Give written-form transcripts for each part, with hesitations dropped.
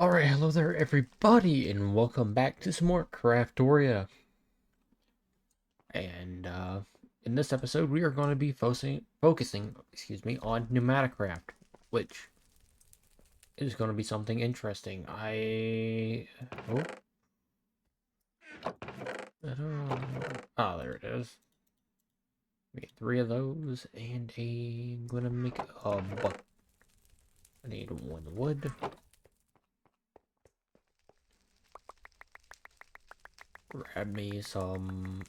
Alright, hello there everybody, and welcome back to some more Craftoria. And in this episode we are going to be focusing on pneumaticcraft, which is going to be something interesting. Oh, there it is. We get 3 of those, and I'm gonna make a bucket. I need 1 wood. Grab me some.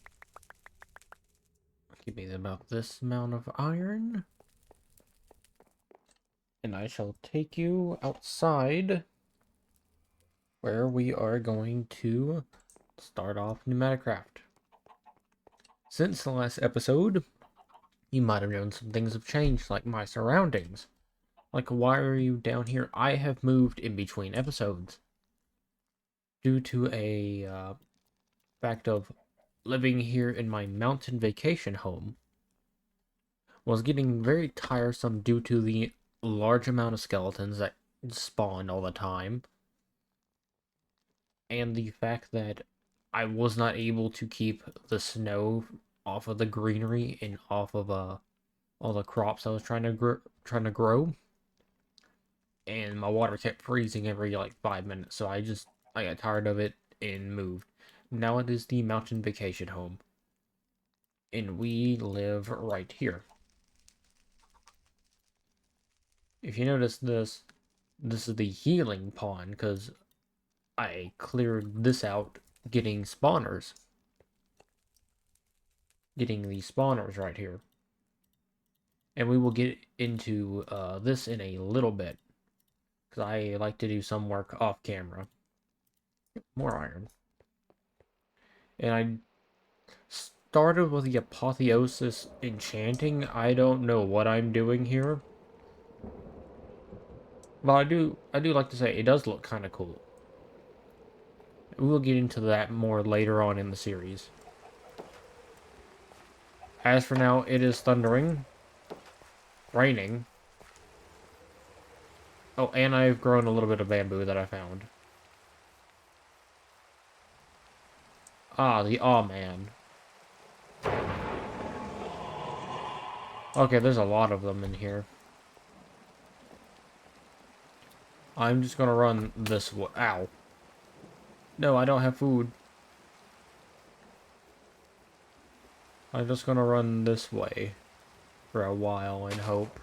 Give me about this amount of iron. And I shall take you outside where we are going to start off pneumaticraft. Since the last episode, you might have known some things have changed, like my surroundings. Like, why are you down here? I have moved in between episodes due to a fact of living here in my mountain vacation home was getting very tiresome due to the large amount of skeletons that spawned all the time, and the fact that I was not able to keep the snow off of the greenery and off of all the crops I was trying to grow, and my water kept freezing every like 5 minutes. So I got tired of it and moved. Now it is the mountain vacation home, and we live right here. If you notice this is the healing pond because I cleared this out getting spawners. Getting the spawners right here. And we will get into this in a little bit, because I like to do some work off camera. More iron. And I started with the apotheosis enchanting. I don't know what I'm doing here. But I do like to say it does look kind of cool. We will get into that more later on in the series. As for now, it is thundering, raining. Oh, and I've grown a little bit of bamboo that I found. Ah, the Aw Man. Okay, there's a lot of them in here. I'm just gonna run this way. Ow. No, I don't have food. I'm just gonna run this way for a while and hope.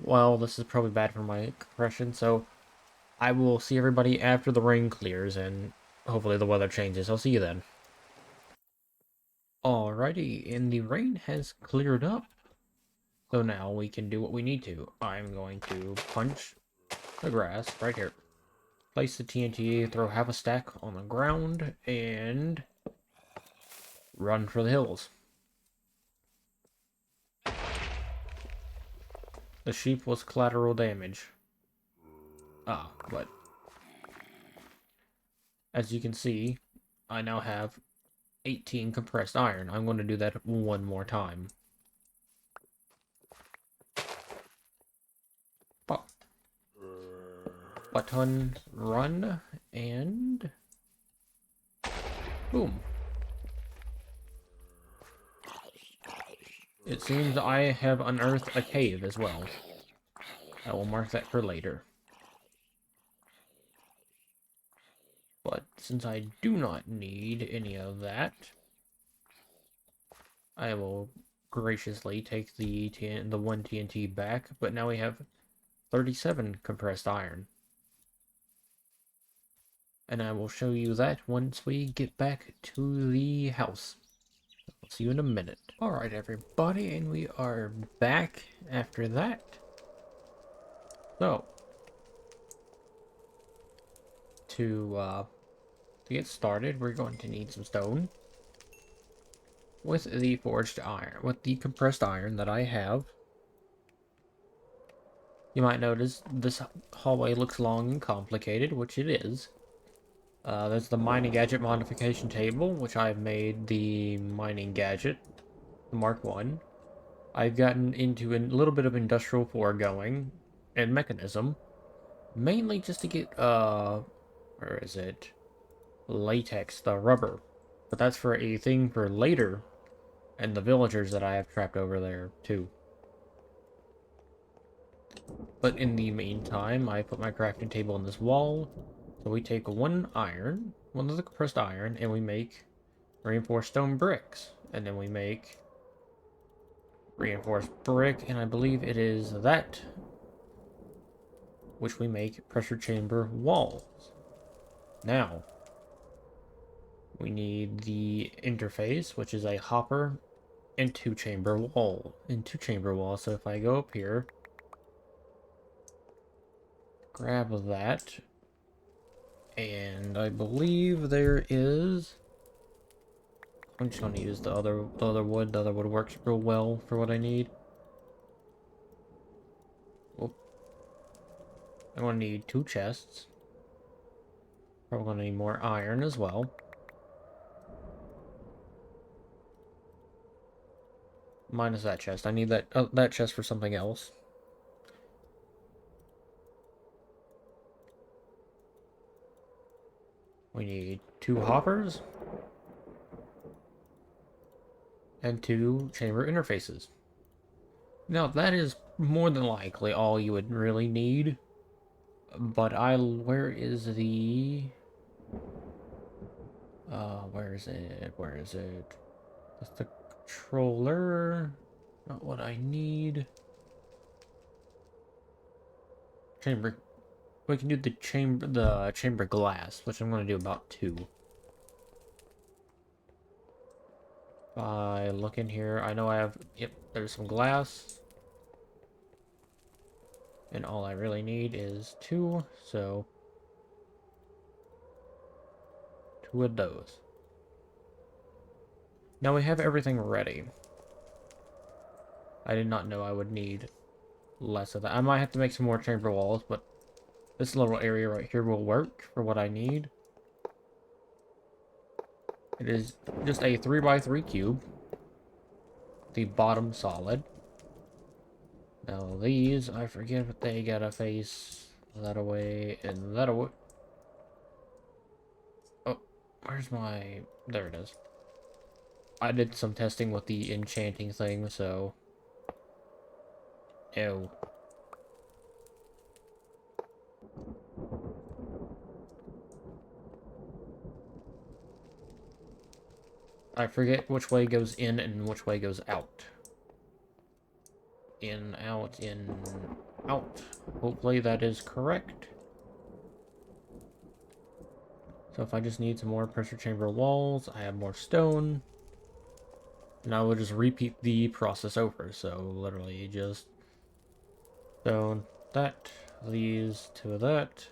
Well, this is probably bad for my compression, so I will see everybody after the rain clears and hopefully the weather changes. I'll see you then. Alrighty, and the rain has cleared up. So now we can do what we need to. I'm going to punch the grass right here. Place the TNT, throw half a stack on the ground, and run for the hills. The sheep was collateral damage. But as you can see, I now have 18 compressed iron. I'm going to do that one more time. Button, run, and boom. It seems I have unearthed a cave as well. I will mark that for later. But since I do not need any of that, I will graciously take the 1 TNT back, but now we have 37 compressed iron. And I will show you that once we get back to the house. I'll see you in a minute. Alright everybody, and we are back after that. So, to get started, we're going to need some stone. With the forged iron, with the compressed iron that I have. You might notice this hallway looks long and complicated, which it is. There's the mining gadget modification table, which I've made the mining gadget, the Mark 1. I've gotten into a little bit of industrial foregoing and mechanism, mainly just to get, where is it? Latex, the rubber. But that's for a thing for later, and the villagers that I have trapped over there, too. But in the meantime, I put my crafting table on this wall. So we take one of the compressed iron, and we make reinforced stone bricks. And then we make reinforced brick, and I believe it is that which we make pressure chamber walls. Now, we need the interface, which is a hopper and two chamber wall. So if I go up here, grab that, and I believe there is. I'm just going to use the other wood. The other wood works real well for what I need. Oh, I'm going to need 2 chests. Probably going to need more iron as well. Minus that chest. I need that chest for something else. We need 2 hoppers and 2 chamber interfaces. Now that is more than likely all you would really need. But where is the where is it? Where is it? That's the controller. Not what I need. Chamber. We can do the chamber glass, which I'm going to do about 2. If I look in here, I know I have, yep, there's some glass. And all I really need is 2, so 2 of those. Now we have everything ready. I did not know I would need less of that. I might have to make some more chamber walls, but this little area right here will work for what I need. It is just a 3x3 cube. The bottom solid. Now these, I forget what they gotta face that away and that away. Oh, where's my... There it is. I did some testing with the enchanting thing, so... Ew. I forget which way goes in and which way goes out. In, out, in, out. Hopefully that is correct. So if I just need some more pressure chamber walls, I have more stone. And I will just repeat the process over. So literally just stone that, these to that.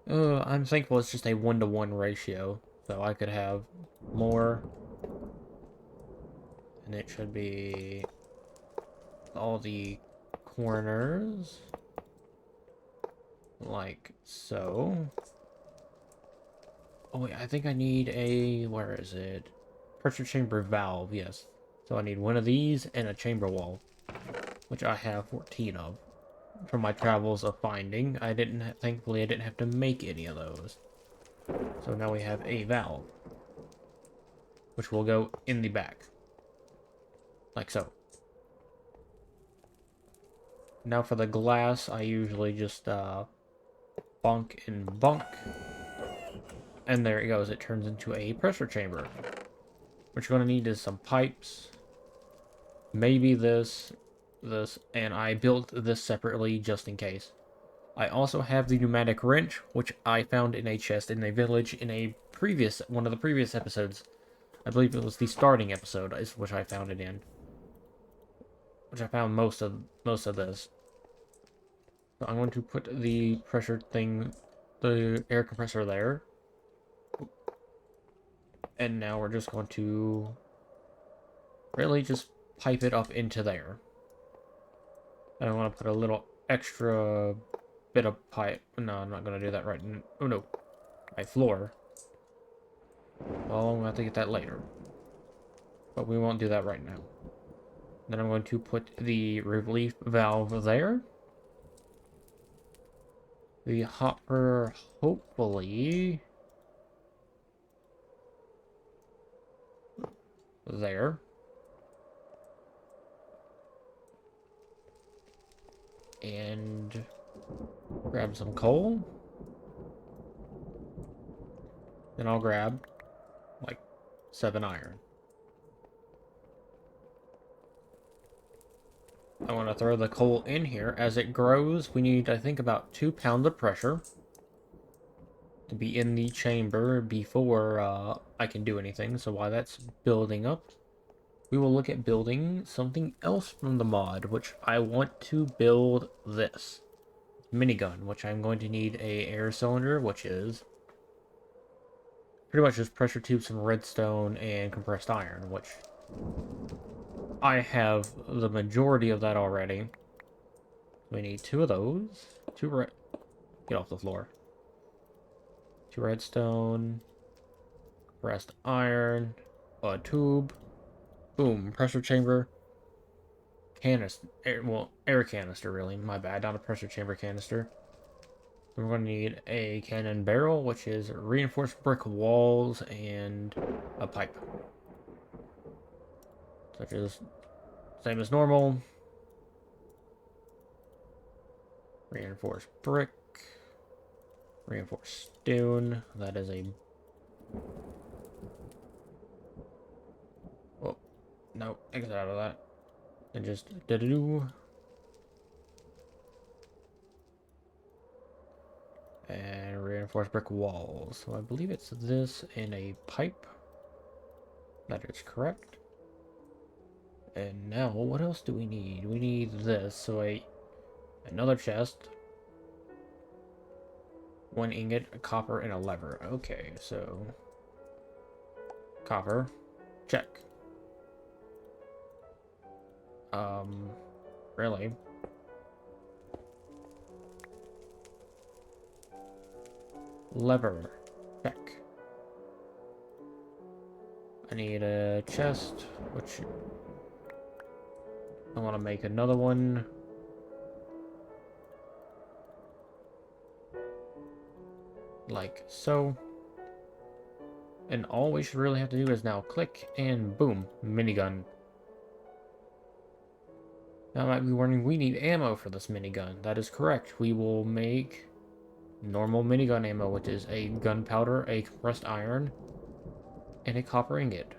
I'm thankful it's just a 1-to-1 ratio. So I could have more. And it should be all the corners. Like so. Oh wait, I think I need a... Where is it? Pressure chamber valve, yes. So I need one of these and a chamber wall. Which I have 14 of. From my travels of finding. Thankfully I didn't have to make any of those. So now we have a valve. Which will go in the back. Like so. Now for the glass, I usually just bunk and bunk. And there it goes. It turns into a pressure chamber. What you're going to need is some pipes. Maybe this, and I built this separately just in case. I also have the pneumatic wrench, which I found in a chest in a village in one of the previous episodes. I believe it was the starting episode, is which I found it in. Which I found most of this. So I'm going to put the pressure thing, the air compressor there. And now we're just going to really just pipe it up into there. And I want to put a little extra bit of pipe. No, I'm not going to do that right. Oh no, my floor. Well, I'm going to have to get that later. but we won't do that right now. Then I'm going to put the relief valve there. The hopper, hopefully, there. And grab some coal. Then I'll grab, like, 7 iron. I want to throw the coal in here. As it grows, we need, I think, about 2 pounds of pressure to be in the chamber before I can do anything. So while that's building up, we will look at building something else from the mod, which I want to build this minigun, which I'm going to need a air cylinder, which is pretty much just pressure tube, some redstone, and compressed iron, which I have the majority of that already. We need 2 of those. 2 red... Get off the floor. 2 redstone. Compressed iron. A tube. Boom. Pressure chamber. Canister. Air canister, really. My bad. Not a pressure chamber canister. Then we're going to need a cannon barrel, which is reinforced brick walls and a pipe. Such as same as normal. Reinforced brick. Reinforced stone. That is a... Oh, no, exit out of that. And just do. And reinforced brick walls. So I believe it's this in a pipe. That is correct. And now, what else do we need? We need this. So another chest. 1 ingot, a copper, and a lever. Okay, so copper. Check. Really? Lever. Check. I need a chest, which I want to make another one. Like so. And all we should really have to do is now click and boom, minigun. Now I might be wondering, we need ammo for this minigun. That is correct. We will make normal minigun ammo, which is a gunpowder, a compressed iron, and a copper ingot.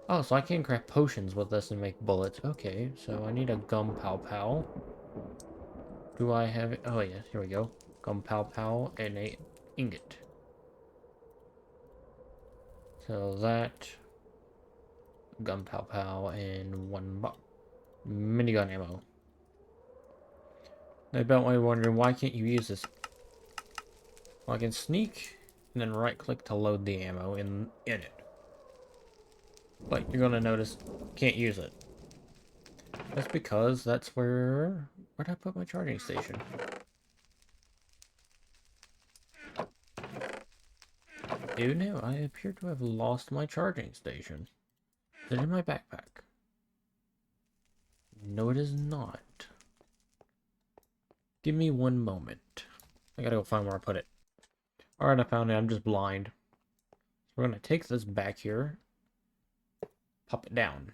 Oh, so I can craft potions with this and make bullets. Okay, so I need a gunpowder. Do I have it? Oh, yeah, here we go. Gunpowder and a ingot. So that... gunpowder and 1 minigun ammo. I bet you're wondering, why can't you use this? Well, I can sneak and then right click to load the ammo in it. But you're gonna notice, can't use it. That's because that's where'd I put my charging station? Dude, no, I appear to have lost my charging station. Is it in my backpack? No, it is not. Give me 1 moment. I gotta go find where I put it. Alright, I found it. I'm just blind. So we're gonna take this back here. Pop it down.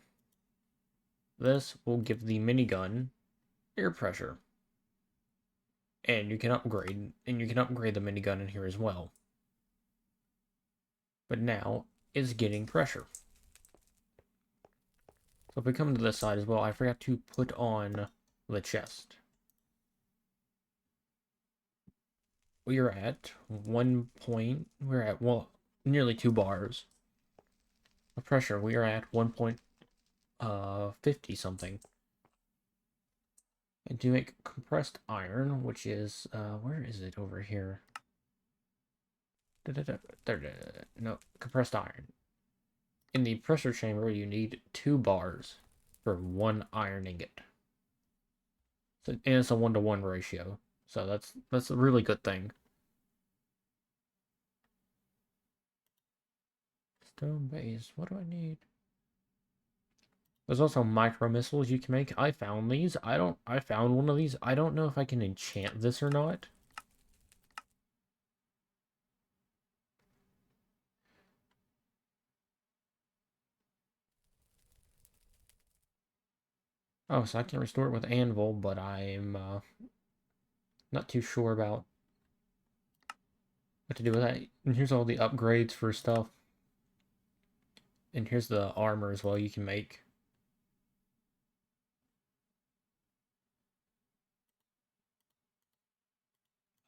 This will give the minigun air pressure. And you can upgrade the minigun in here as well. But now it's getting pressure. So if we come to this side as well, I forgot to put on the chest. We are at nearly 2 bars of pressure. We are at 1.50 something. And to make compressed iron, which is, where is it over here? No, compressed iron. In the pressure chamber, you need 2 bars for 1 iron ingot. So, and it's a 1-to-1 ratio. So that's a really good thing. Stone base. What do I need? There's also micro missiles you can make. I found these. I found one of these. I don't know if I can enchant this or not. Oh, so I can restore it with anvil, but I'm not too sure about what to do with that. And here's all the upgrades for stuff. And here's the armor as well you can make.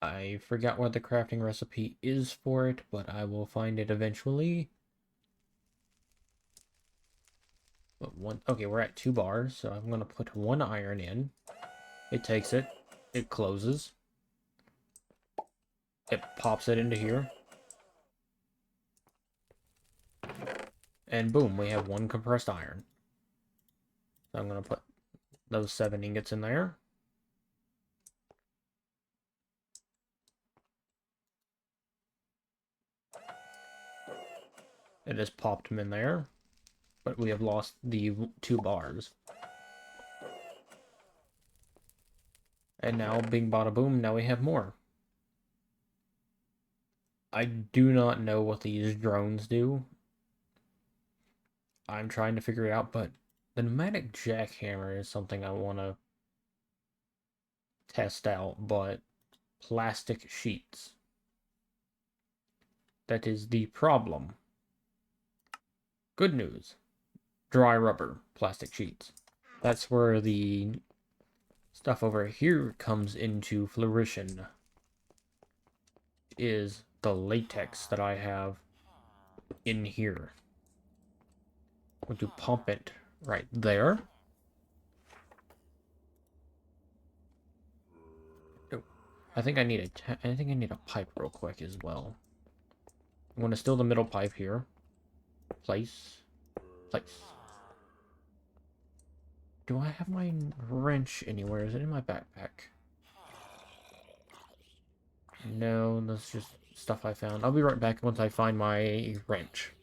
I forgot what the crafting recipe is for it, but I will find it eventually. But okay, we're at 2 bars, so I'm gonna put 1 iron in. It takes it. It closes. It pops it into here. And boom, we have 1 compressed iron. So I'm gonna put those 7 ingots in there. It just popped them in there. But we have lost the 2 bars. And now, bing bada boom, now we have more. I do not know what these drones do. I'm trying to figure it out, but the pneumatic jackhammer is something I want to test out, but plastic sheets. That is the problem. Good news. Dry rubber, plastic sheets. That's where the stuff over here comes into fruition. Is the latex that I have in here. I'm going to pump it right there. Oh, I think I need a pipe real quick as well. I'm going to steal the middle pipe here. Place. Do I have my wrench anywhere? Is it in my backpack? No, that's just stuff I found. I'll be right back once I find my wrench.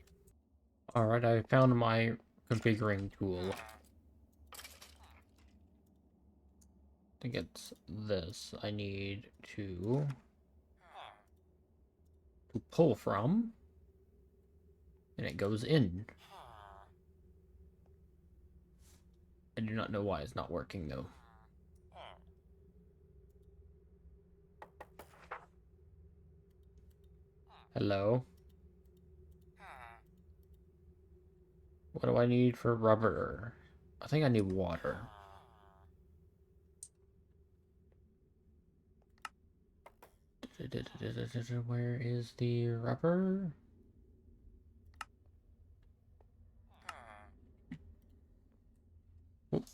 Alright, I found my configuring tool. I think it's this. I need to pull from, and it goes in. I do not know why it's not working though. Hello? What do I need for rubber? I think I need water. Where is the rubber? Oop.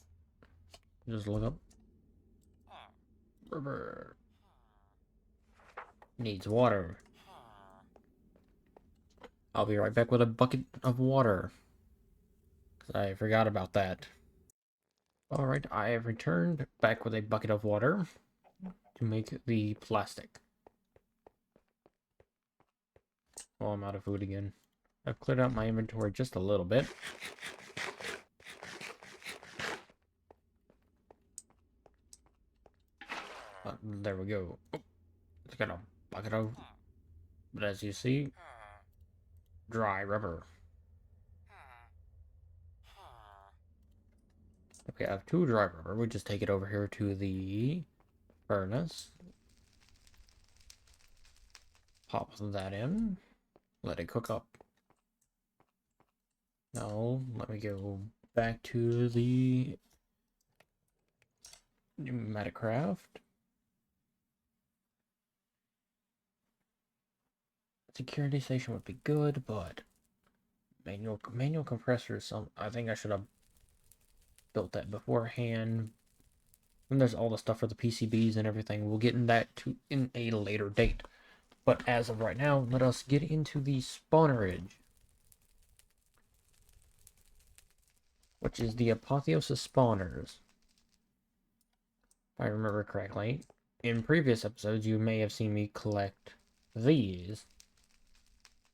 Just look up. Rubber. Needs water. I'll be right back with a bucket of water. I forgot about that. Alright, I have returned back with a bucket of water to make the plastic. Oh, I'm out of food again. I've cleared out my inventory just a little bit. There we go. Oh, it's got a bucket of... But as you see, dry rubber. Okay, I have 2 dry rubber. We just take it over here to the furnace. Pop that in. Let it cook up. Now, let me go back to the pneumaticcraft. Security station would be good, but manual compressor is some. I think I should have built that beforehand. And there's all the stuff for the PCBs and everything. We'll get in that in a later date. But as of right now, let us get into the spawnerage, which is the apotheosis spawners. If I remember correctly, in previous episodes, you may have seen me collect these,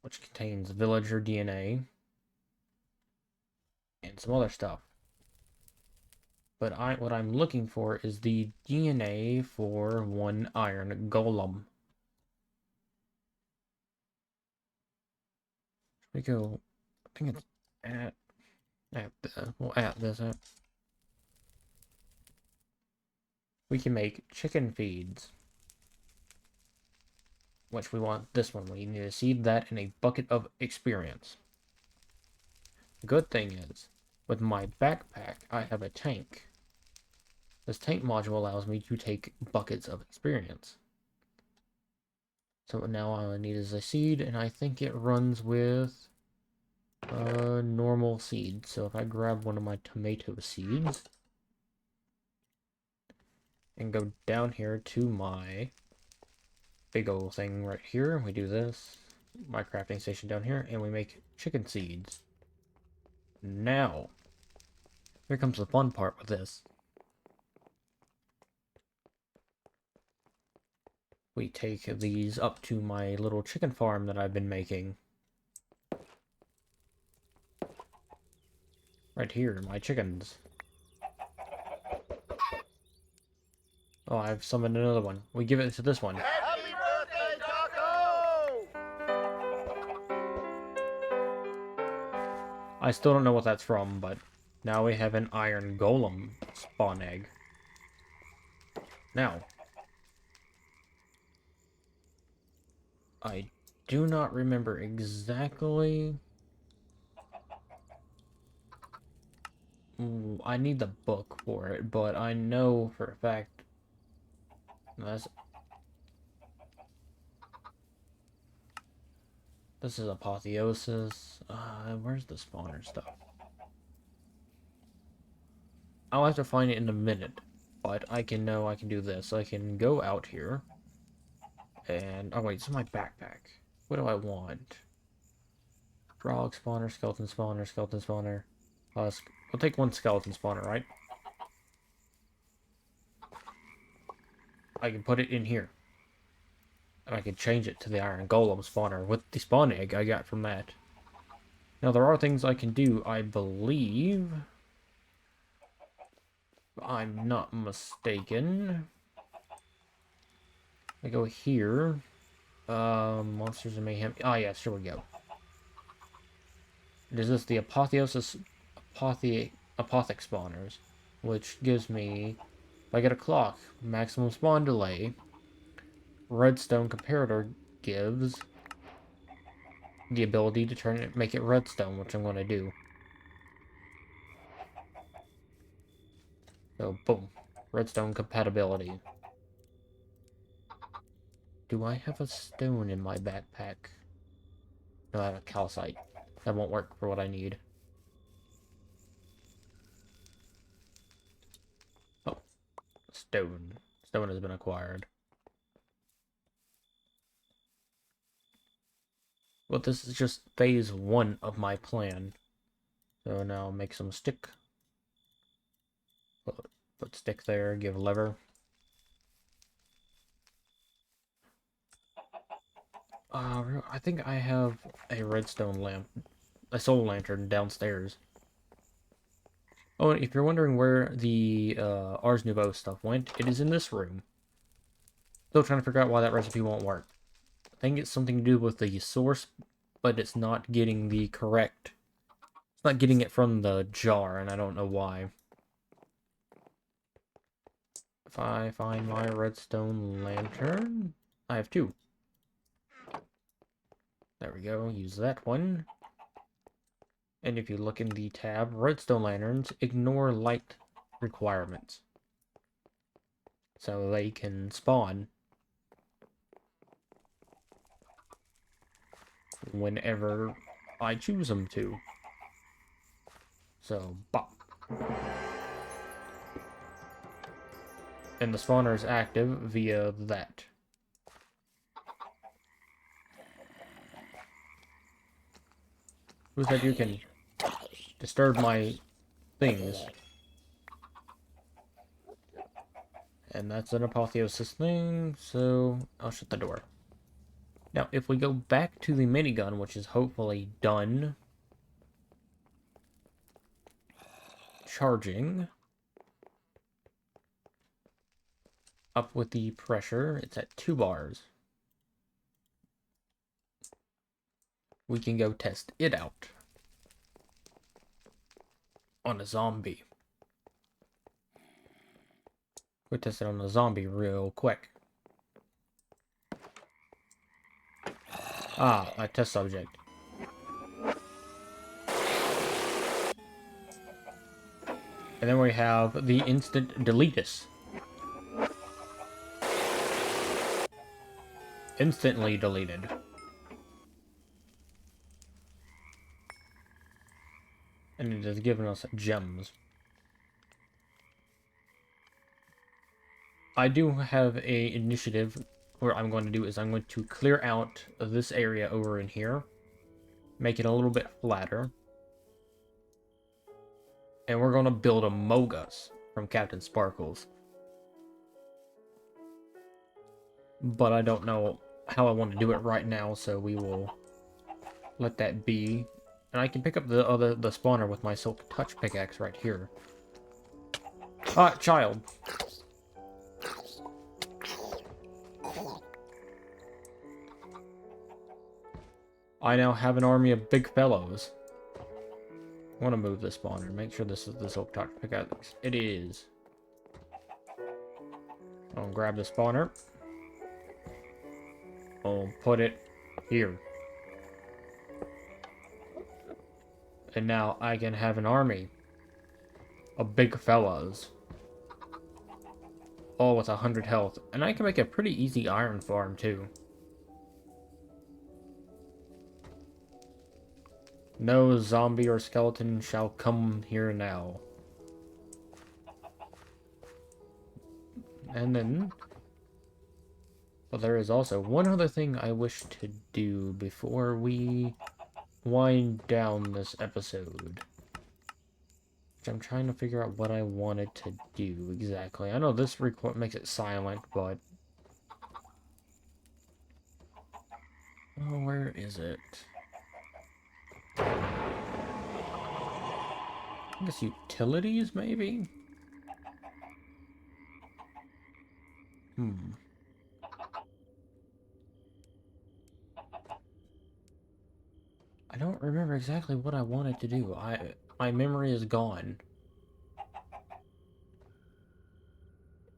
which contains villager DNA, and some other stuff. But what I'm looking for is the DNA for one iron golem. We go. I think it's we'll at this. We can make chicken feeds. Which we want this one. We need to seed that in a bucket of experience. The good thing is, with my backpack, I have a tank. This tank module allows me to take buckets of experience. So now all I need is a seed, and I think it runs with a normal seed. So if I grab one of my tomato seeds and go down here to my big old thing right here, we do this, my crafting station down here, and we make chicken seeds. Now, here comes the fun part with this. We take these up to my little chicken farm that I've been making. Right here, my chickens. Oh, I've summoned another one. We give it to this one. Happy birthday, Taco! I still don't know what that's from, but now we have an iron golem spawn egg. Now, I do not remember exactly. Ooh, I need the book for it, but I know for a fact this is apotheosis. Where's the spawner stuff? I'll have to find it in a minute, but I can do this. I can go out here, and oh wait, it's in my backpack. What do I want? Frog spawner, skeleton spawner, skeleton spawner. We'll take one skeleton spawner, right? I can put it in here. And I can change it to the iron golem spawner with the spawn egg I got from that. Now, there are things I can do, I believe. If I'm not mistaken. I go here. Monsters and Mayhem. Ah, yes, here we go. Is this the apotheosis apothec spawners, which gives me, if I get a clock, maximum spawn delay. Redstone comparator gives the ability to make it redstone, which I'm going to do. So, boom. Redstone compatibility. Do I have a stone in my backpack? No, I have a calcite. That won't work for what I need. Oh. Stone. Stone has been acquired. Well, this is just phase 1 of my plan. So now I'll make some stick. Put stick there, give lever. I think I have a redstone lamp, a soul lantern downstairs. Oh, and if you're wondering where the Ars Nouveau stuff went, it is in this room. Still trying to figure out why that recipe won't work. I think it's something to do with the source, but it's not getting the correct. It's not getting it from the jar, and I don't know why. If I find my redstone lantern, I have 2. There we go, use that one. And if you look in the tab, redstone lanterns ignore light requirements. So they can spawn whenever I choose them to. So, bop. And the spawner is active via that. Who said you can disturb my things? And that's an apotheosis thing, so I'll shut the door. Now, if we go back to the minigun, which is hopefully done, charging. Up with the pressure. It's at 2 bars. We can go test it out on a zombie. We'll test it on a zombie real quick. Ah, a test subject. And then we have the instant deletus. Instantly deleted. And it has given us gems. I do have a initiative where I'm going to do is I'm going to clear out this area over in here. Make it a little bit flatter. And we're going to build a Mogus from Captain Sparkles. But I don't know how I want to do it right now, so we will let that be. And I can pick up the spawner with my Silk Touch pickaxe right here. Ah, child. I now have an army of big fellows. I want to move the spawner. Make sure this is the Silk Touch pickaxe. It is. I'll grab the spawner. I'll put it here. And now I can have an army of big fellas. All with 100 health. And I can make a pretty easy iron farm too. No zombie or skeleton shall come here now. And then... But there is also one other thing I wish to do before we wind down this episode. Which I'm trying to figure out what I wanted to do exactly. I know this record makes it silent, but... Oh, where is it? I guess utilities, maybe? I don't remember exactly what I wanted to do. My memory is gone.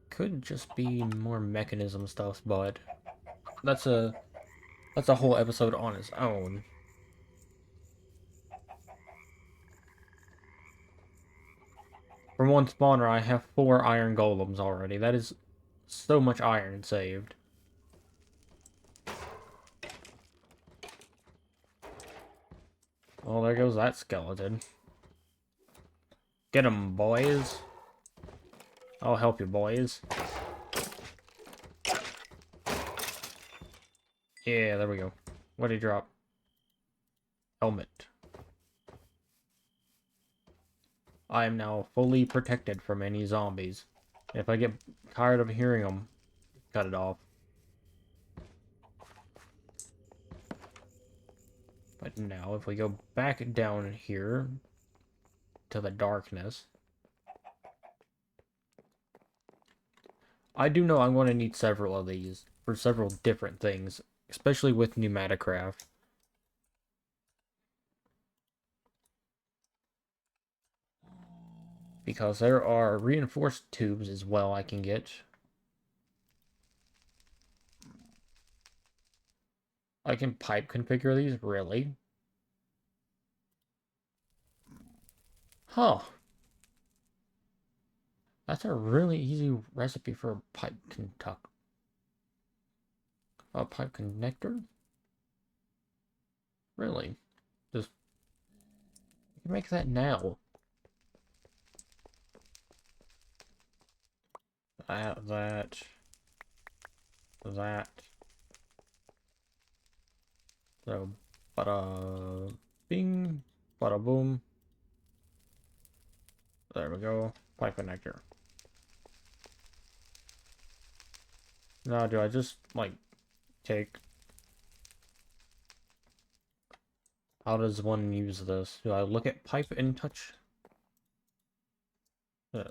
Could just be more mechanism stuff, but that's a whole episode on its own. For one spawner, I have 4 iron golems already. That is so much iron saved. Well, there goes that skeleton. Get 'em, boys. I'll help you, boys. Yeah, there we go. What did he drop? Helmet. I am now fully protected from any zombies. If I get tired of hearing them, cut it off. But now, if we go back down here to the darkness, I do know I'm going to need several of these for several different things, especially with pneumaticcraft. Because there are reinforced tubes as well I can get. I can pipe configure these, really? Huh. That's a really easy recipe for a pipe pipe connector? Really? Just you can make that now. That. So, bada bing, bada boom. There we go. Pipe connector. Now, do I just, like, take... How does one use this? Do I look at pipe and touch? Uh,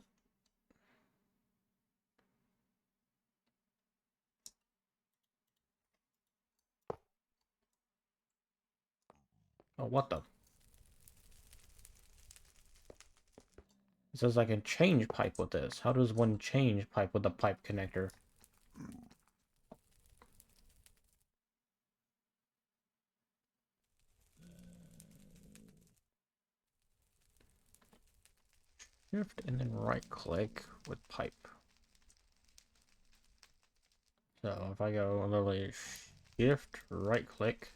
oh, what the? It says I can change pipe with this. How does one change pipe with a pipe connector? Shift and then right click with pipe. So if I go literally shift, right click.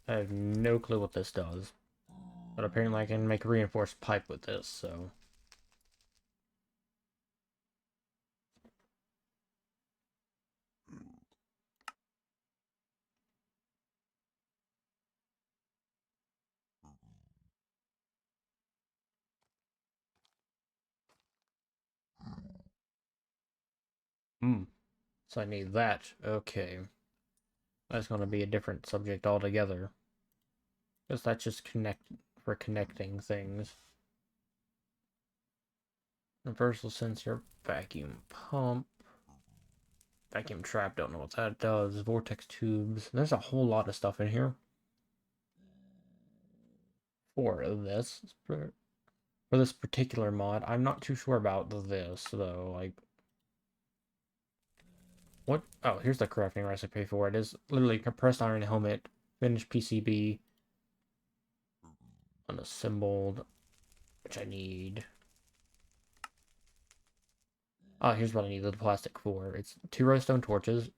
I have no clue what this does. But apparently I can make reinforced pipe with this, so. Hmm. So I need that. Okay. That's going to be a different subject altogether. Because that's just for connecting things. Universal sensor, vacuum pump, vacuum trap, don't know what that does. Vortex tubes. There's a whole lot of stuff in here. For this particular mod. I'm not too sure about this though. Like, what? Oh, here's the crafting recipe for it. It's literally compressed iron helmet, finished PCB, unassembled, which I need. Ah, here's what I need the plastic for. It's 2 redstone torches.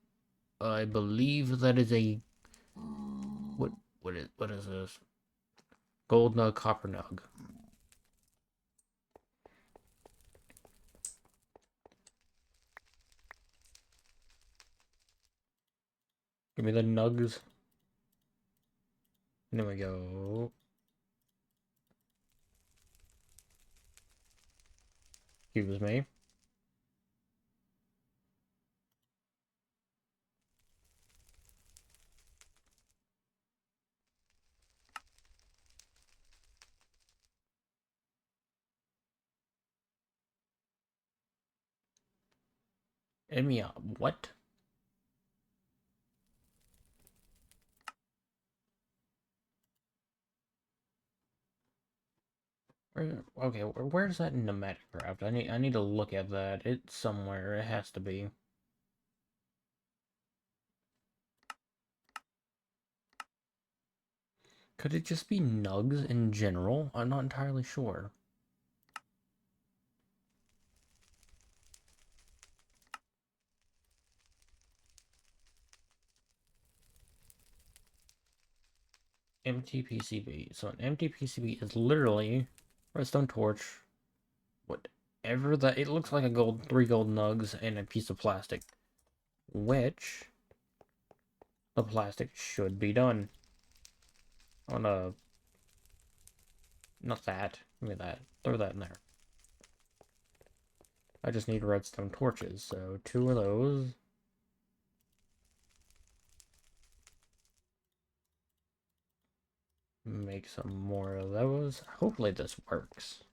I believe that is a what is this? Gold nug, copper nug. Give me the nugs. And there we go. Excuse me. Enemy what? Okay, where's that pneumaticcraft? I need to look at that. It's somewhere. It has to be. Could it just be nugs in general? I'm not entirely sure. Empty PCB. So an empty PCB is literally redstone torch, whatever that. It looks like a 3 gold nugs and a piece of plastic, which the plastic should be done on a. Not that. Give me that. Throw that in there. I just need redstone torches, so 2 of those. Make some more of those. Hopefully this works.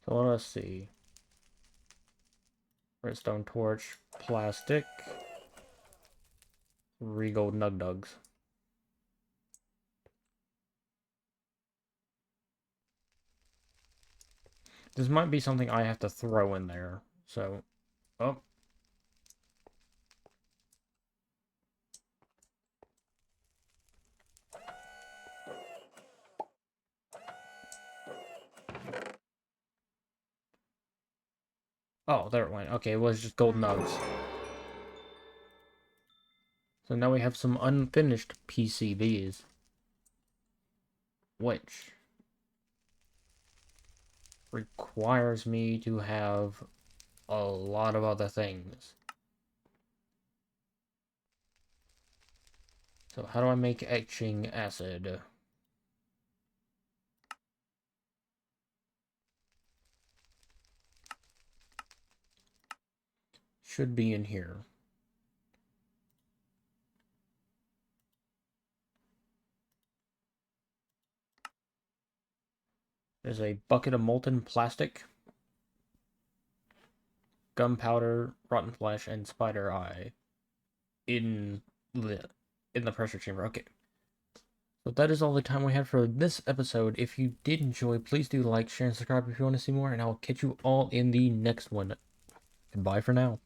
So let us see. Redstone torch, plastic, 3 gold nug nugs. This might be something I have to throw in there. So, oh. Oh, there it went. Okay, it was just gold nugs. So now we have some unfinished PCBs. Which requires me to have a lot of other things. So how do I make etching acid? should be in here. There's a bucket of molten plastic, gunpowder, rotten flesh, and spider eye in the pressure chamber. Okay. So that is all the time we had for this episode. If you did enjoy, please do like, share, and subscribe if you want to see more, and I'll catch you all in the next one. Goodbye for now.